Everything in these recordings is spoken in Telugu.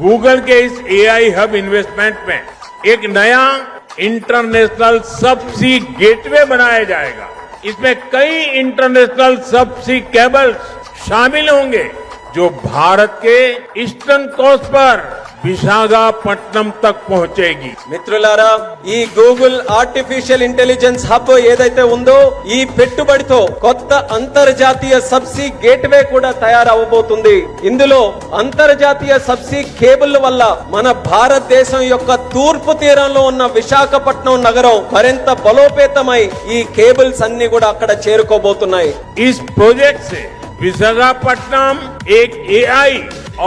गूगल के इस एआई हब इन्वेस्टमेंट में एक नया इंटरनेशनल सबसी गेटवे बनाया जाएगा। इसमें कई इंटरनेशनल सबसी केबल्स शामिल होंगे जो भारत के ईस्टर्न कोस्ट पर విశాఖపట్నం तक पहुंचेगी। మిత్రులారా, ఈ గూగుల్ ఆర్టిఫిషియల్ ఇంటెలిజెన్స్ హబ్ ఏదైతే ఉందో ఈ పెట్టుబడితో కొత్త అంతర్జాతీయ సబ్సీ గేట్వే కూడా తయారవబోతుంది। ఇందులో అంతర్జాతీయ సబ్సీ కేబుల్ వల్ల మన భారతదేశం యొక్క తూర్పు తీరంలో ఉన్న విశాఖపట్నం నగరం మరింత బలోపేతమై ఈ కేబుల్స్ అన్ని కూడా అక్కడ చేరుకోబోతున్నాయి। इस प्रोजेक्ट से विशाखापट्टनम एक एआई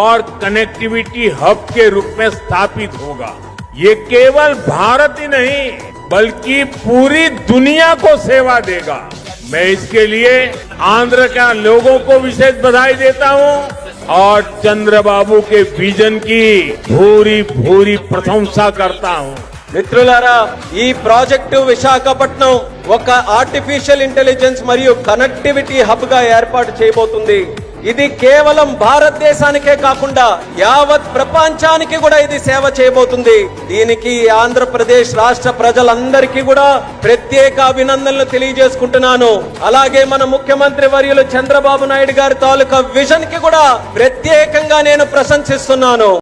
और कनेक्टिविटी हब के रूप में स्थापित होगा। ये केवल भारत ही नहीं बल्कि पूरी दुनिया को सेवा देगा। मैं इसके लिए आंध्र के लोगों को विशेष बधाई देता हूं और चंद्रबाबू के विजन की भूरी भूरी प्रशंसा करता हूं। మిత్రులారా, ఈ ప్రాజెక్టు విశాఖపట్నం ఒక ఆర్టిఫిషియల్ ఇంటెలిజెన్స్ మరియు కనెక్టివిటీ హబ్ గా ఏర్పాటు చేయబోతుంది। ఇది కేవలం భారతదేశానికే కాకుండా యావత్ ప్రపంచానికి కూడా ఇది సేవ చేయబోతుంది। దీనికి ఆంధ్రప్రదేశ్ రాష్ట్ర ప్రజలందరికీ కూడా ప్రత్యేక అభినందనలు తెలియజేసుకుంటున్నాను। అలాగే మన ముఖ్యమంత్రి వర్యులు చంద్రబాబు నాయుడు గారి తాలూకా విజన్ కి కూడా ప్రత్యేకంగా నేను ప్రశంసిస్తున్నాను।